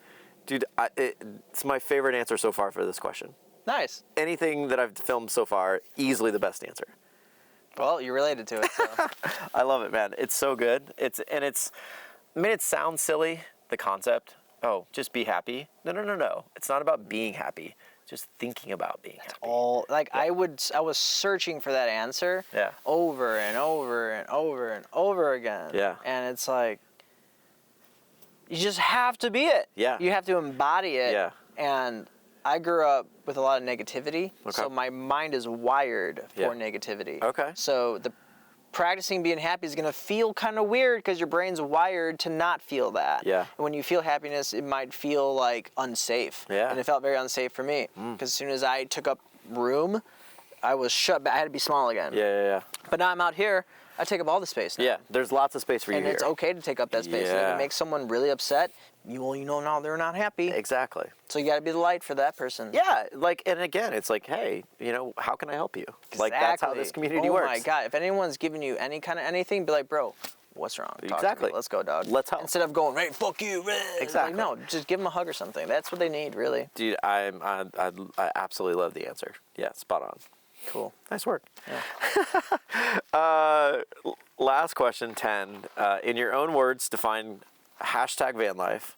Dude, it's my favorite answer so far for this question. Nice. Anything that I've filmed so far, easily the best answer. Well, you're related to it, so. I love it, man. It's so good. It sounds silly, the concept. Oh, just be happy. No. It's not about being happy. Just thinking about being happy. I was searching for that answer over and over and over and over again. Yeah. And it's like, you just have to be it. Yeah. You have to embody it. Yeah. And I grew up with a lot of negativity. Okay. So my mind is wired for negativity. Okay. So practicing being happy is going to feel kind of weird because your brain's wired to not feel that. Yeah. And when you feel happiness, it might feel like unsafe. Yeah. And it felt very unsafe for me because as soon as I took up room, I was shut back. I had to be small again. Yeah. But now I'm out here, I take up all the space now. Yeah, there's lots of space for you and here. it's okay to take up that space. Yeah. And if it makes someone really upset, you know now they're not happy. Exactly. So you got to be the light for that person. Yeah, and again, it's like, hey, how can I help you? Exactly. Like, that's how this community works. Oh my God, if anyone's giving you any kind of anything, be like, bro, what's wrong? Talk Exactly. to me. Let's go, dog. Let's help. Instead of going, hey, fuck you. Exactly. Like, no, just give them a hug or something. That's what they need, really. Dude, I absolutely love the answer. Yeah, spot on. Cool. Nice work. Yeah. Last question, 10. In your own words, define #vanlife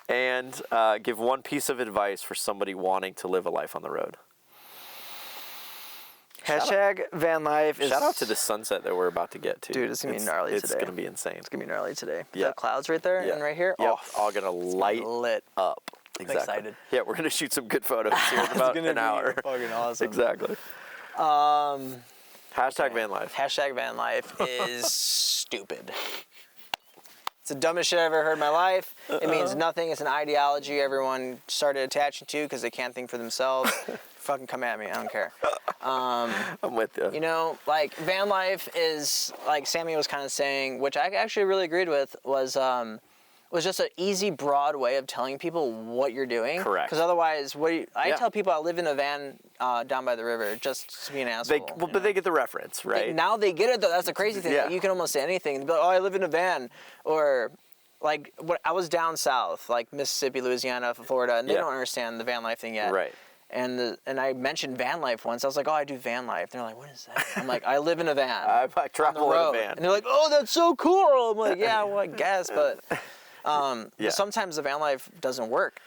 and give one piece of advice for somebody wanting to live a life on the road. #vanlife is... Shout out to the sunset that we're about to get to. Dude, it's going to be gnarly today. It's going to be insane. It's going to be gnarly today. Yeah. The clouds right there and right here. Yep. Oh, all going to light lit up. Exactly. I'm excited. Yeah, we're going to shoot some good photos here in about an hour. Fucking awesome. Exactly. Hashtag van life. Hashtag van life is stupid. It's the dumbest shit I've ever heard in my life. It means nothing. It's an ideology everyone started attaching to because they can't think for themselves. Fucking come at me. I don't care. I'm with you. You know, like, van life is, like Sammy was kind of saying, which I actually really agreed with, was just an easy, broad way of telling people what you're doing. Correct. Because otherwise, I tell people I live in a van down by the river just to be an asshole. But they get the reference, right? Now they get it, though. That's the crazy thing. Yeah. Like, you can almost say anything. They'll be like, oh, I live in a van. Or, like, I was down south, like Mississippi, Louisiana, Florida, and they don't understand the van life thing yet. Right. And I mentioned van life once. I was like, oh, I do van life. They're like, what is that? I'm like, I live in a van. I travel in a van. And they're like, oh, that's so cool. I'm like, yeah, well, I guess, but sometimes the van life doesn't work.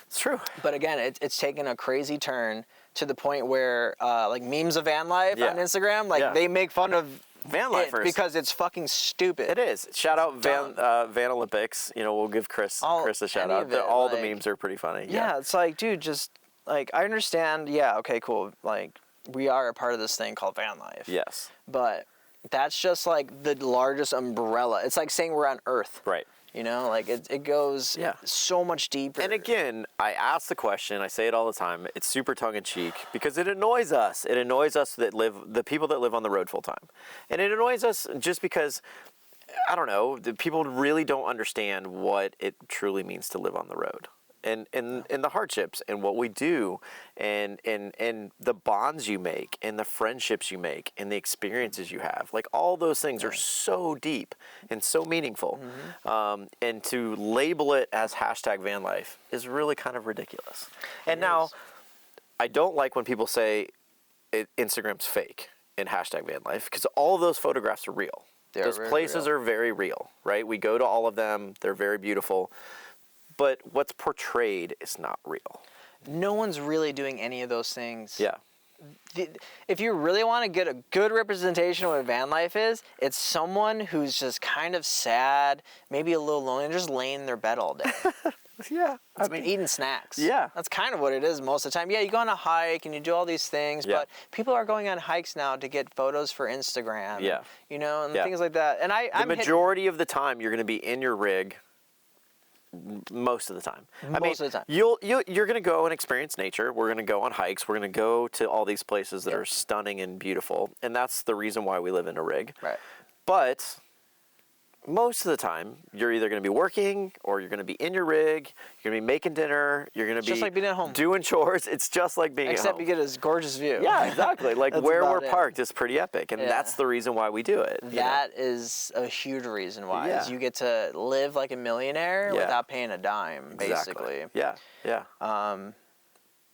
It's true. But again, it's taken a crazy turn to the point where like memes of van life on Instagram, like they make fun of van lifers because it's fucking stupid. It is. Shout out Van Olympics. You know, we'll give Chris a shout out. All the memes are pretty funny. Yeah, it's like, dude, just like, I understand. Yeah, okay, cool. Like, we are a part of this thing called van life. Yes. But that's just like the largest umbrella. It's like saying we're on Earth. Right. You know, like it goes so much deeper. And again, I ask the question, I say it all the time, it's super tongue-in-cheek because it annoys us. It annoys us the people that live on the road full time. And it annoys us just because, I don't know, the people really don't understand what it truly means to live on the road. And the hardships and what we do and the bonds you make and the friendships you make and the experiences you have. Like, all those things are so deep and so meaningful. And to label it as hashtag van life is really kind of ridiculous. And now, I don't like when people say Instagram's fake and hashtag van life, because all of those photographs are real. Those places are very real, right? We go to all of them. They're very beautiful. But what's portrayed is not real. No one's really doing any of those things. Yeah. If you really want to get a good representation of what van life is, it's someone who's just kind of sad, maybe a little lonely, and just laying in their bed all day. Yeah. I mean, eating snacks. Yeah. That's kind of what it is most of the time. Yeah, you go on a hike and you do all these things, but people are going on hikes now to get photos for Instagram. Yeah. And, you know, and things like that. And the majority of the time, you're going to be in your rig. Most of the time. Most of the time. You're going to go and experience nature. We're going to go on hikes. We're going to go to all these places that are stunning and beautiful. And that's the reason why we live in a rig. Right. But most of the time, you're either going to be working or you're going to be in your rig. You're going to be making dinner. You're going to be just like being at home. Doing chores. It's just like being at home. Except you get this gorgeous view. Yeah, exactly. Like where we're parked is pretty epic. And that's the reason why we do it. That is a huge reason why. Is you get to live like a millionaire without paying a dime, basically. Yeah, yeah.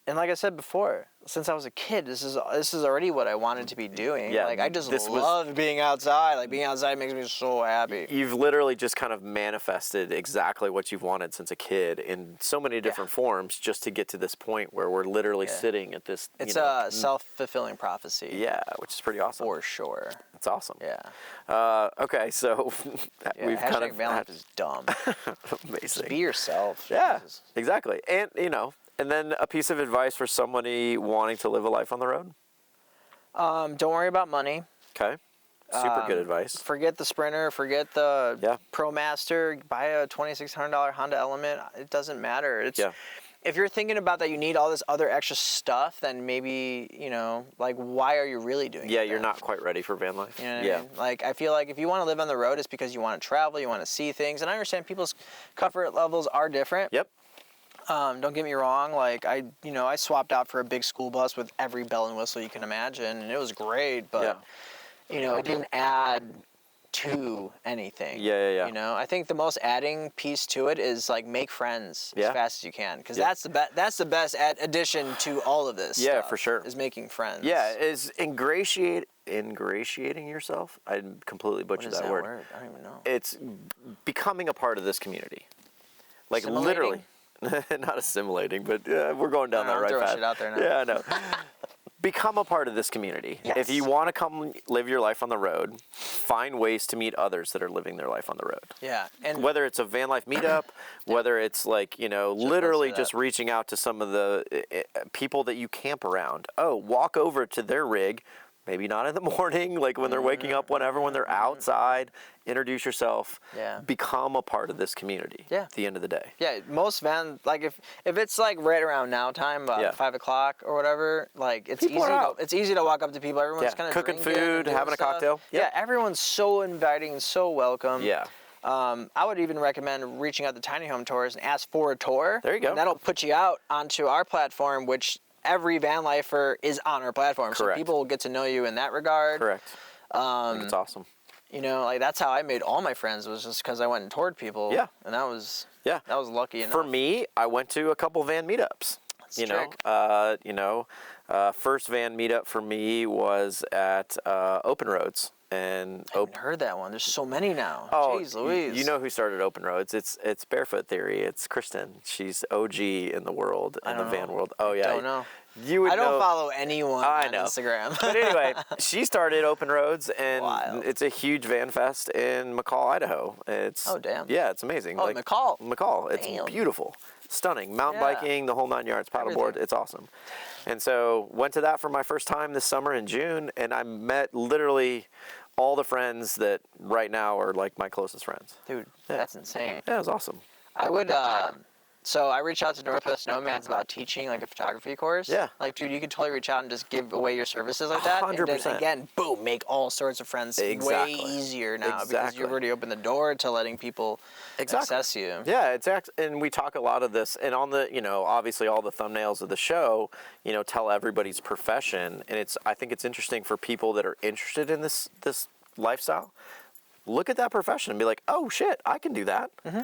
And like I said before, since I was a kid, this is already what I wanted to be doing. Yeah, like, I just love being outside. Like, being outside makes me so happy. You've literally just kind of manifested exactly what you've wanted since a kid in so many different forms, just to get to this point where we're literally sitting at this. It's a self-fulfilling prophecy. Yeah, which is pretty awesome. For sure. It's awesome. Yeah. Okay, so we've kind of van life is dumb. Amazing. Just be yourself. Yeah, Jesus. exactly. And and then a piece of advice for somebody wanting to live a life on the road? Don't worry about money. Okay. Super good advice. Forget the Sprinter. Forget the ProMaster. Buy a $2,600 Honda Element. It doesn't matter. If you're thinking about that you need all this other extra stuff, then maybe, like, why are you really doing it? Yeah, you're not quite ready for van life. You know what I mean? Like, I feel like if you want to live on the road, it's because you want to travel, you want to see things. And I understand people's comfort levels are different. Yep. Don't get me wrong, like, I swapped out for a big school bus with every bell and whistle you can imagine, and it was great, but, it didn't add to anything. Yeah. I think the most adding piece to it is, like, make friends as fast as you can, because that's the best addition to all of this stuff, for sure. is making friends. Yeah, is ingratiating yourself. I completely butchered that word. I don't even know. It's becoming a part of this community. Like, Assimilating? Literally. Not assimilating, but we're going down that right path. I'm throwing shit out there now. Yeah, I know. become a part of this community. Yes. If you want to come live your life on the road, find ways to meet others that are living their life on the road. Yeah. And whether it's a van life meetup, whether it's like, you know, literally just reaching out to some of the people that you camp around. Oh, walk over to their rig, maybe not in the morning, like when they're waking up, when they're outside, introduce yourself, become a part of this community at the end of the day. Yeah, most van, like if it's like right around now time, about 5 o'clock or whatever, like it's easy to walk up to people. Everyone's kind of cooking food, having a cocktail. Yeah, everyone's so inviting, so welcome. Yeah. I would even recommend reaching out to Tiny Home Tours and ask for a tour. There you go. And that'll put you out onto our platform, which every van lifer is on our platform. Correct. So people will get to know you in that regard. Correct. I think it's awesome. You know, like that's how I made all my friends, was just because I went and toured people. Yeah. And that was lucky enough. For me, I went to a couple van meetups. First van meetup for me was at Open Roads. And I haven't heard that one. There's so many now. Oh, jeez Louise. You know who started Open Roads? It's Barefoot Theory. It's Kristen. She's OG in the world, in the van world. Oh yeah. I don't know. You would I don't know. follow anyone on Instagram. But anyway, she started Open Roads, and Wild. it's a huge van fest in McCall, Idaho. It's yeah, it's amazing. Oh, like, McCall. It's beautiful, stunning. Mountain Yeah. biking, the whole 9 yards, paddleboard. It's awesome. And so went to that for my first time this summer in June, and I met literally all the friends that right now are like my closest friends. Dude, that's insane. Yeah, it was awesome. I would, so I reached out to Northwest Nomads about teaching like a photography course. Yeah. Like, dude, you could totally reach out and just give away your services like that. 100%. And then again, boom, make all sorts of friends way easier now because you've already opened the door to letting people access you. Yeah, and we talk a lot of this, and on the, obviously all the thumbnails of the show, tell everybody's profession, and I think it's interesting for people that are interested in this lifestyle. Look at that profession and be like, oh shit, I can do that. Mm-hmm.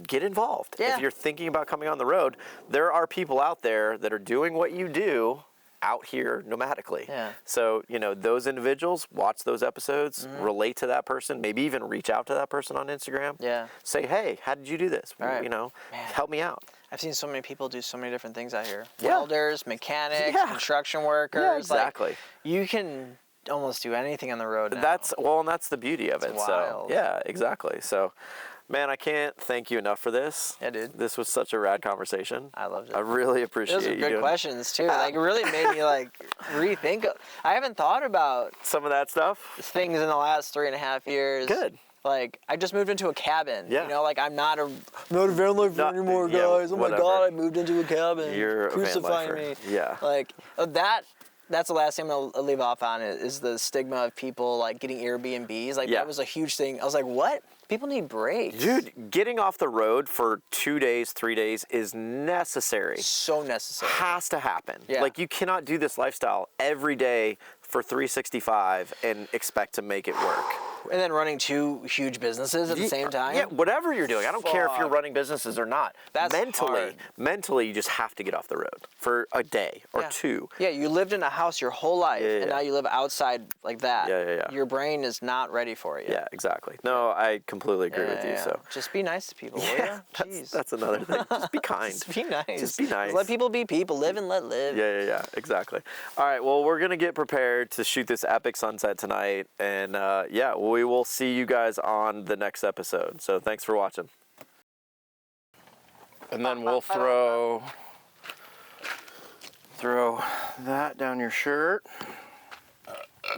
Get involved. Yeah. If you're thinking about coming on the road, there are people out there that are doing what you do out here nomadically. Yeah. So, those individuals, watch those episodes, relate to that person, maybe even reach out to that person on Instagram. Yeah. Say, hey, how did you do this? Right. Help me out. I've seen so many people do so many different things out here. Yeah. Welders, mechanics, construction workers. Yeah, exactly. Like, you can almost do anything on the road now. And that's the beauty of it. Wild. So, yeah, exactly. So, man, I can't thank you enough for this. Yeah, dude. This was such a rad conversation. I loved it. I really appreciate Those are you good questions, too. Like, it really made me, rethink. I haven't thought about some of that stuff. Things in the last 3.5 years. Good. Like, I just moved into a cabin. Yeah. I'm not a van lifer anymore, guys. Oh, my God, I moved into a cabin. You're crucifying a van lifer. me. Yeah. Like, that's the last thing I'll leave off on is the stigma of people, getting Airbnbs. That was a huge thing. I was like, what? People need breaks. Dude, getting off the road for 2 days, 3 days is necessary. So necessary. Has to happen. Yeah. You cannot do this lifestyle every day for 365 and expect to make it work. And then running 2 huge businesses at the same time? Yeah, whatever you're doing. I don't care if you're running businesses or not. That's hard. Mentally, you just have to get off the road for a day or 2. Yeah, you lived in a house your whole life, and now you live outside like that. Yeah. Your brain is not ready for it yet. Yeah, exactly. No, I completely agree with you. So just be nice to people, will you? That's another thing. Just be kind. Just be nice. Just be nice. Just let people be people. Live and let live. Yeah, exactly. All right, well, we're going to get prepared to shoot this epic sunset tonight, and we will see you guys on the next episode. So thanks for watching. And then we'll throw that down your shirt.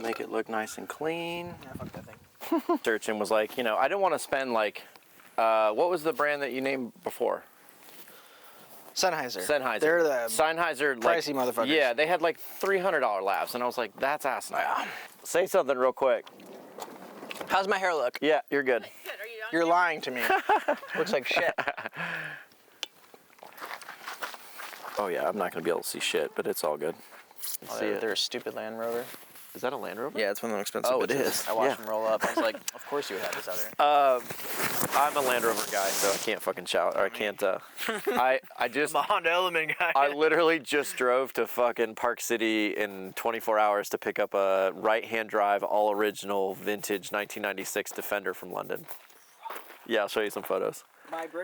Make it look nice and clean. Yeah, fuck that thing. Search and was like, I didn't want to spend what was the brand that you named before? Sennheiser. They're the Sennheiser, pricey motherfuckers. Yeah, they had $300 lavs, and I was like, that's asinine. Say something real quick. How's my hair look? Yeah, you're good. You're lying to me. Looks like shit. Oh yeah, I'm not gonna be able to see shit, but it's all good. See it? They're a stupid Land Rover. Is that a Land Rover? Yeah, it's one of the expensive. Oh, it is. I watched them roll up. I was like, of course you would have this out there. I'm a Land Rover guy, so I can't fucking shout, or I can't. I just. I'm a Honda Element guy. I literally just drove to fucking Park City in 24 hours to pick up a right-hand drive, all original, vintage 1996 Defender from London. Yeah, I'll show you some photos.